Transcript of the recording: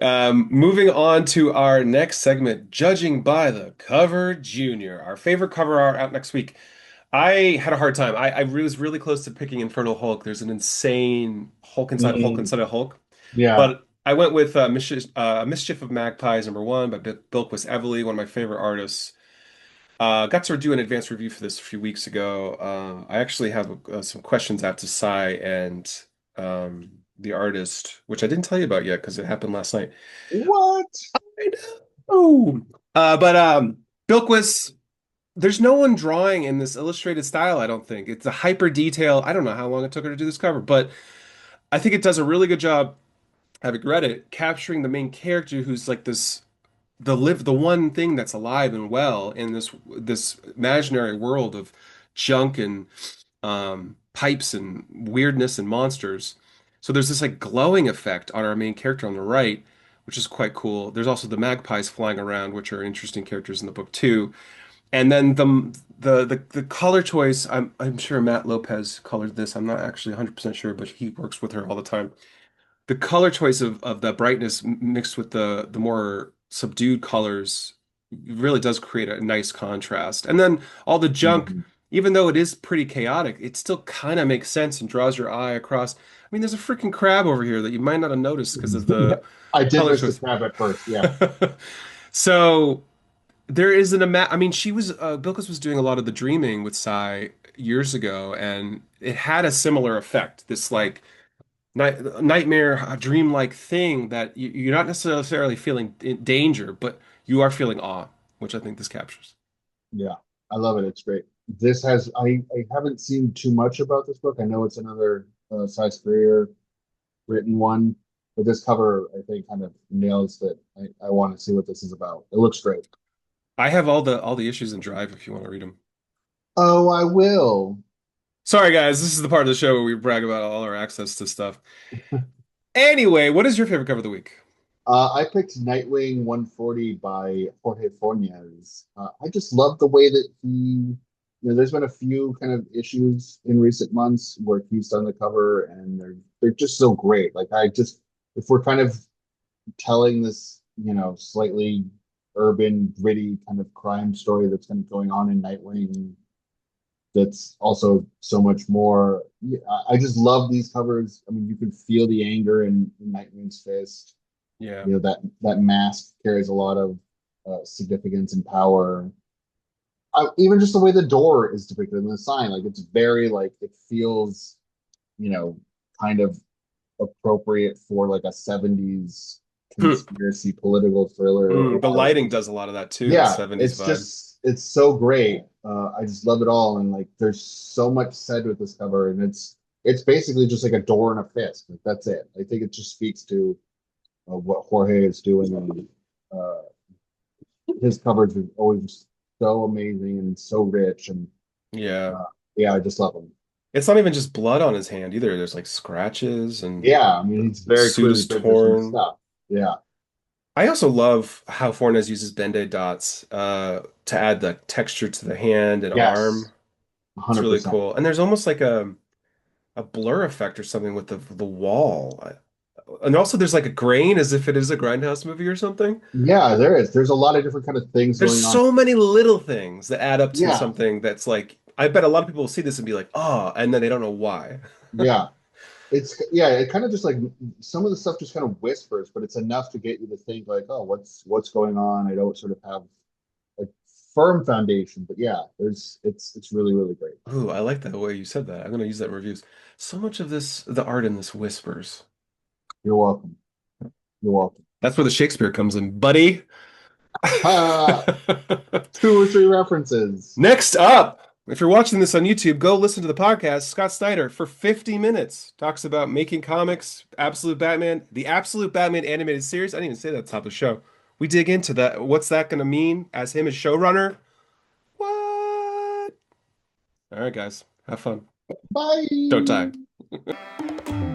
Moving on to our next segment, judging by the cover, Junior, our favorite cover art out next week. I had a hard time. I was really close to picking Infernal Hulk. There's an insane Hulk Mm, inside of Hulk, yeah. but I went with Mischief of Magpies #1 by Bilquis Evely, one of my favorite artists. Got to do an advanced review for this a few weeks ago. I actually have some questions out to Sai and the artist, which I didn't tell you about yet because it happened last night. What? I know. But Bilquis, there's no one drawing in this illustrated style, I don't think. It's a hyper detail. I don't know how long it took her to do this cover, but I think it does a really good job, having read it, capturing the main character who's like the one thing that's alive and well in this imaginary world of junk and pipes and weirdness and monsters. So there's this like glowing effect on our main character on the right, which is quite cool. There's also the magpies flying around, which are interesting characters in the book too. And then the color choice, I'm sure Matt Lopez colored this. I'm not actually 100% sure, but he works with her all the time. The color choice of the brightness mixed with the more subdued colors really does create a nice contrast. And then all the junk, Mhm. even though it is pretty chaotic, it still kind of makes sense and draws your eye across. I mean, there's a freaking crab over here that you might not have noticed because of Yeah. the I did color miss the choice. crab at first. Yeah. So there is I mean, Bilquis was doing a lot of the dreaming with Psy years ago, and it had a similar effect. This like nightmare, a dreamlike thing that you're not necessarily feeling danger, but you are feeling awe, which I think this captures. Yeah. I love it. It's great. This has I haven't seen too much about this book. I know it's another Cy Spurrier written one, but this cover I think kind of nails that. I want to see what this is about. It looks great. I have all the issues in Drive if you want to read them. Oh, I will. Sorry, guys, this is the part of the show where we brag about all our access to stuff. Anyway, what is your favorite cover of the week? I picked Nightwing 140 by Jorge Fornes. I just love the way that there's been a few kind of issues in recent months where he's done the cover and they're just so great. If we're kind of telling this, slightly urban, gritty kind of crime story that's kind of going on in Nightwing, that's also so much more. Yeah, I just love these covers. I mean, you can feel the anger in Nightwing's fist. Yeah. That mask carries a lot of significance and power. Even just the way the door is depicted in the sign, like it's very like it feels, you know, kind of appropriate for like a 70s conspiracy political thriller or The like lighting does a lot of that too, the yeah, 70s vibe. it's so great. I just love it all, and like there's so much said with this cover, and it's basically just like a door and a fist. Like that's it. I think it just speaks to what Jorge is doing, and uh, his coverage is always so amazing and so rich, and Yeah. uh, yeah, I just love him. It's not even just blood on his hand either. There's like scratches and Yeah, I mean, he's the very suit clearly is been through some torn. stuff. Yeah, I also love how Fornes uses Band-Aid dots to add the texture to the hand and yes, arm. It's really 100%. cool. And there's almost like a blur effect or something with the wall. And also there's like a grain as if it is a Grindhouse movie or something. Yeah, there is. There's a lot of different kind of things There's going on. so many little things that add up to Yeah, something that's like I bet a lot of people will see this and be like, "Oh," and then they don't know why. yeah. It kind of just like some of the stuff just kind of whispers, but it's enough to get you to think like, oh, what's going on? I don't sort of have a firm foundation, but yeah, it's really, really great. Ooh, I like that way you said that. I'm gonna use that in reviews. So much of the art in this whispers. You're welcome. You're welcome. That's where the Shakespeare comes in, buddy. Ah, two or three references. Next up, if you're watching this on YouTube, go listen to the podcast. Scott Snyder for 50 minutes talks about making comics, Absolute Batman, the Absolute Batman animated series. I didn't even say that at the top of the show. We dig into that. What's that going to mean as him as showrunner? What? All right, guys, have fun. Don't die. Bye.